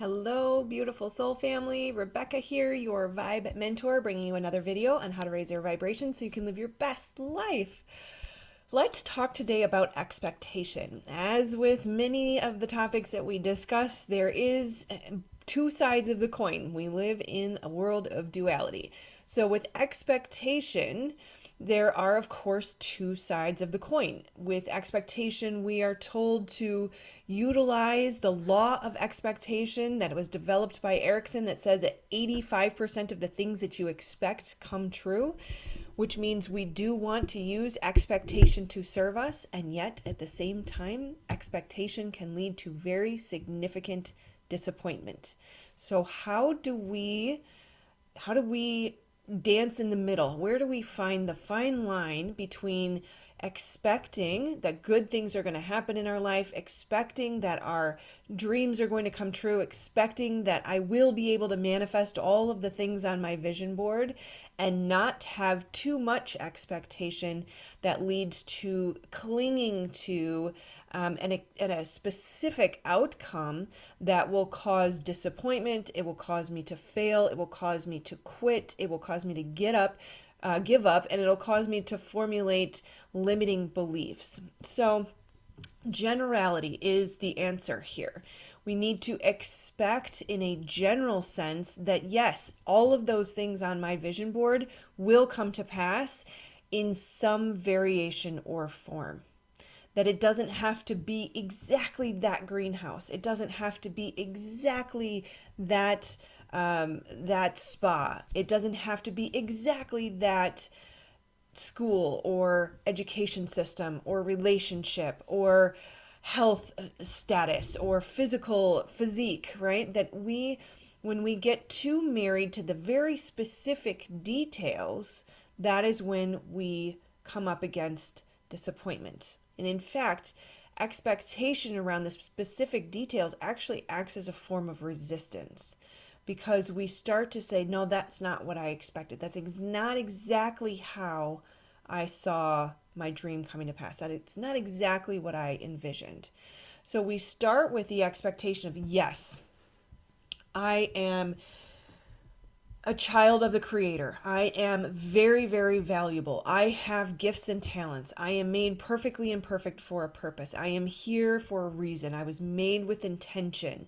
Hello, beautiful soul family. Rebecca here, your vibe mentor, bringing you another video on how to raise your vibration so you can live your best life. Let's talk today about expectation. As with many of the topics that we discuss, there is two sides of the coin. We live in a world of duality. So with expectation, there are, of course, two sides of the coin. With expectation, we are told to utilize the law of expectation that was developed by Erickson that says that 85% of the things that you expect come true, which means we do want to use expectation to serve us, and yet at the same time, expectation can lead to very significant disappointment. So how do we dance in the middle? Where do we find the fine line between expecting that good things are going to happen in our life, expecting that our dreams are going to come true, expecting that I will be able to manifest all of the things on my vision board, and not have too much expectation that leads to clinging to a specific outcome that will cause disappointment. It will cause me to fail. It will cause me to quit. It will cause me to give up, and it'll cause me to formulate limiting beliefs. So, generality is the answer here. We need to expect in a general sense that yes, all of those things on my vision board will come to pass in some variation or form. That it doesn't have to be exactly that greenhouse. It doesn't have to be exactly that spa. It doesn't have to be exactly that school or education system or relationship or health status or physical physique, right? When we get too married to the very specific details, that is when we come up against disappointment. And in fact, expectation around the specific details actually acts as a form of resistance because we start to say, no, that's not what I expected. That's not exactly how I saw my dream coming to pass. That it's not exactly what I envisioned. So we start with the expectation of, yes, I am a child of the Creator. I am very, very valuable. I have gifts and talents. I am made perfectly imperfect for a purpose. I am here for a reason. I was made with intention.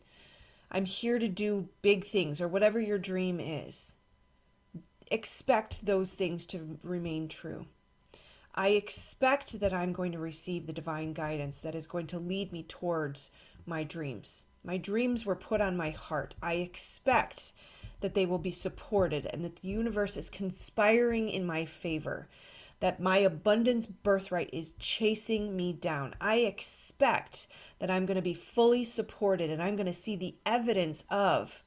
I'm here to do big things, or whatever your dream is. Expect those things to remain true. I expect that I'm going to receive the divine guidance that is going to lead me towards my dreams. My dreams were put on my heart. I expect that they will be supported and that the universe is conspiring in my favor, that my abundance birthright is chasing me down. I expect that I'm going to be fully supported and I'm going to see the evidence of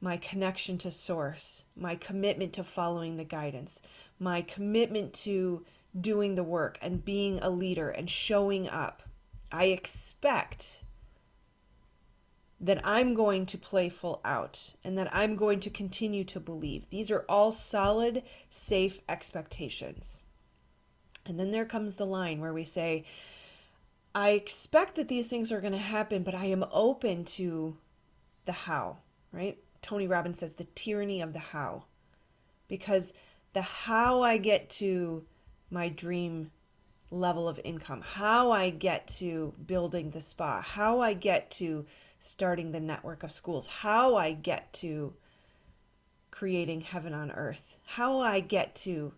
my connection to source, my commitment to following the guidance, my commitment to doing the work and being a leader and showing up. I expect that I'm going to play full out and that I'm going to continue to believe. These are all solid, safe expectations. And then there comes the line where we say, I expect that these things are going to happen, but I am open to the how, right? Tony Robbins says the tyranny of the how. Because the how I get to my dream level of income, how I get to building the spa, how I get to starting the network of schools, how I get to creating heaven on earth, how I get to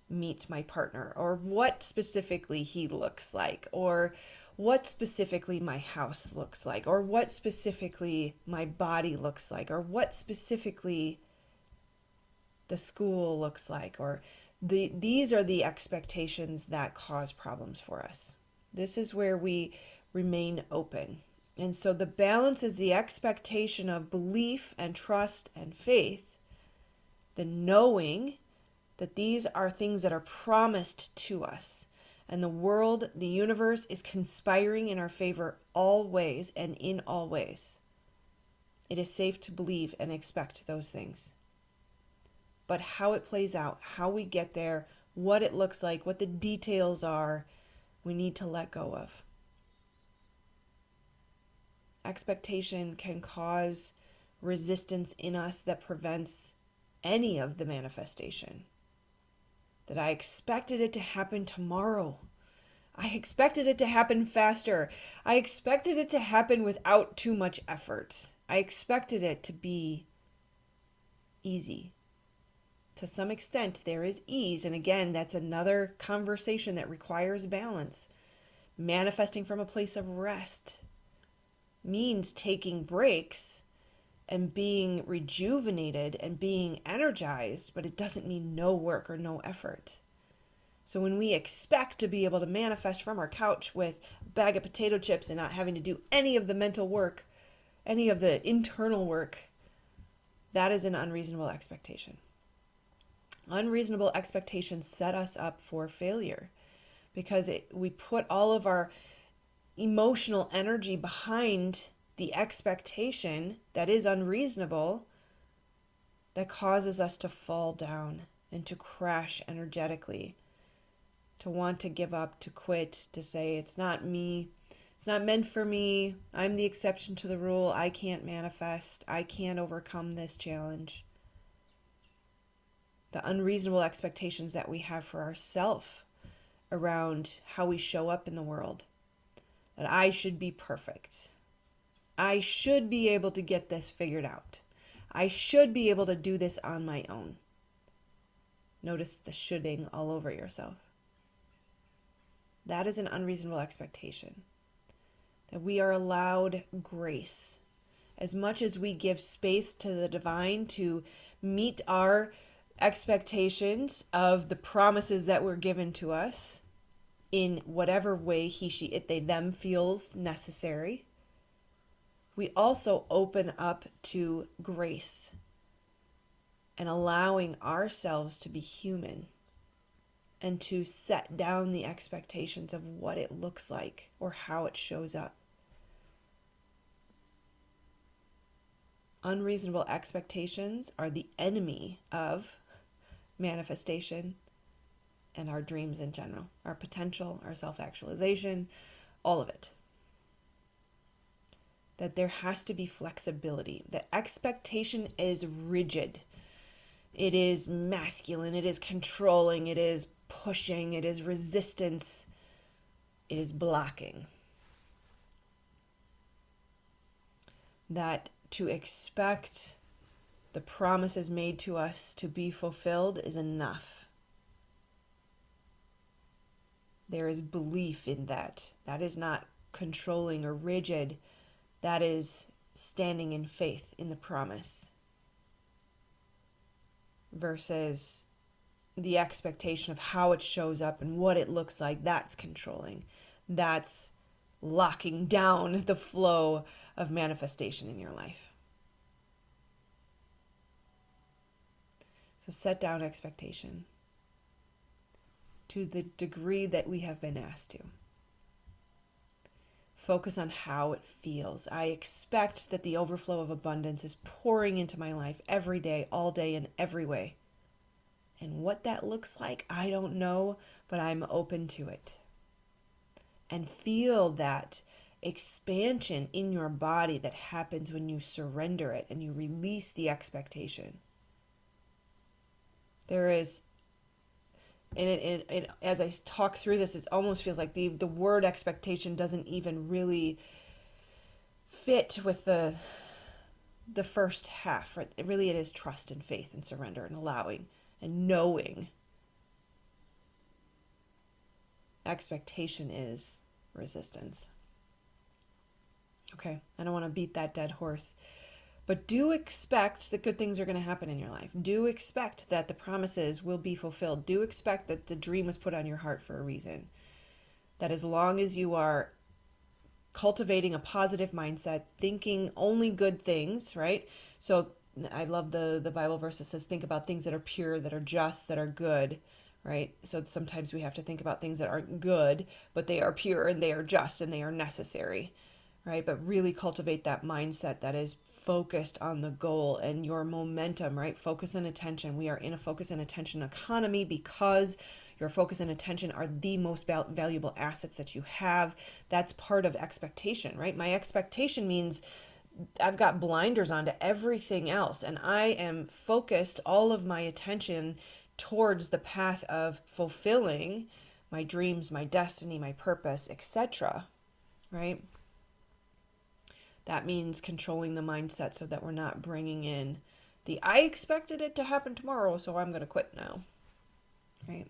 meet my partner, or what specifically he looks like, or what specifically my house looks like, or what specifically my body looks like, or what specifically the school looks like, or these are the expectations that cause problems for us. This is where we remain open. And so the balance is the expectation of belief and trust and faith, the knowing that these are things that are promised to us. And the world, the universe is conspiring in our favor always and in all ways. It is safe to believe and expect those things. But how it plays out, how we get there, what it looks like, what the details are, we need to let go of. Expectation can cause resistance in us that prevents any of the manifestation. That I expected it to happen tomorrow. I expected it to happen faster. I expected it to happen without too much effort. I expected it to be easy. To some extent, there is ease. And again, that's another conversation that requires balance. Manifesting from a place of rest means taking breaks and being rejuvenated and being energized, but it doesn't mean no work or no effort. So when we expect to be able to manifest from our couch with a bag of potato chips and not having to do any of the mental work, any of the internal work, that is an unreasonable expectation. Unreasonable expectations set us up for failure because we put all of our emotional energy behind the expectation that is unreasonable, that causes us to fall down and to crash energetically, to want to give up, to quit, to say, it's not me, it's not meant for me, I'm the exception to the rule, I can't manifest, I can't overcome this challenge. The unreasonable expectations that we have for ourselves around how we show up in the world. That I should be perfect. I should be able to get this figured out. I should be able to do this on my own. Notice the shoulding all over yourself. That is an unreasonable expectation. That we are allowed grace. As much as we give space to the divine to meet our expectations of the promises that were given to us in whatever way he, she, it, they, them feels necessary, we also open up to grace and allowing ourselves to be human and to set down the expectations of what it looks like or how it shows up. Unreasonable expectations are the enemy of manifestation and our dreams in general, our potential, our self-actualization, all of it. That there has to be flexibility. The expectation is rigid. It is masculine. It is controlling. It is pushing. It is resistance. It is blocking. That to expect the promises made to us to be fulfilled is enough. There is belief in that. That is not controlling or rigid. That is standing in faith in the promise. Versus the expectation of how it shows up and what it looks like. That's controlling. That's locking down the flow of manifestation in your life. So set down expectation to the degree that we have been asked to. Focus on how it feels. I expect that the overflow of abundance is pouring into my life every day, all day, in every way. And what that looks like, I don't know, but I'm open to it. And feel that expansion in your body that happens when you surrender it and you release the expectation. There is, and it as I talk through this, it almost feels like the word expectation doesn't even really fit with the first half. Right? It is trust and faith and surrender and allowing and knowing. Expectation is resistance. Okay, I don't want to beat that dead horse. But do expect that good things are going to happen in your life. Do expect that the promises will be fulfilled. Do expect that the dream was put on your heart for a reason. That as long as you are cultivating a positive mindset, thinking only good things, right? So I love the Bible verse that says, think about things that are pure, that are just, that are good, right? So sometimes we have to think about things that aren't good, but they are pure and they are just and they are necessary, right? But really cultivate that mindset that is focused on the goal and your momentum, right? Focus and attention. We are in a focus and attention economy because Your focus and attention are the most valuable assets that you have. That's part of expectation, right? My expectation means I've got blinders on to everything else, and I am focused all of my attention towards the path of fulfilling my dreams, my destiny, my purpose, etc. Right? That means controlling the mindset so that we're not bringing in the I expected it to happen tomorrow, so I'm going to quit now. Right?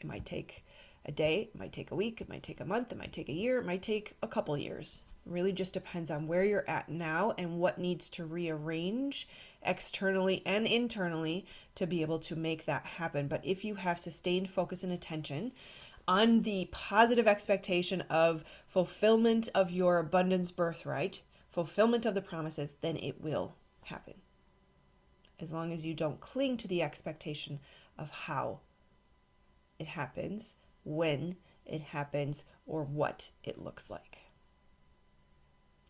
It might take a day, it might take a week, it might take a month, it might take a year, it might take a couple years. It really just depends on where you're at now and what needs to rearrange externally and internally to be able to make that happen. But if you have sustained focus and attention on the positive expectation of fulfillment of your abundance birthright, fulfillment of the promises, then it will happen. As long as you don't cling to the expectation of how it happens, when it happens, or what it looks like.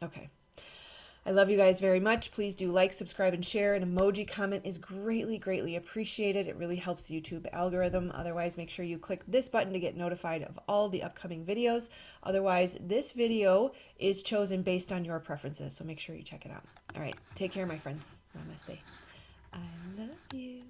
Okay. I love you guys very much. Please do like, subscribe, and share. An emoji comment is greatly, greatly appreciated. It really helps YouTube algorithm. Otherwise, make sure you click this button to get notified of all the upcoming videos. Otherwise, this video is chosen based on your preferences, so make sure you check it out. All right. Take care, my friends. Namaste. I love you.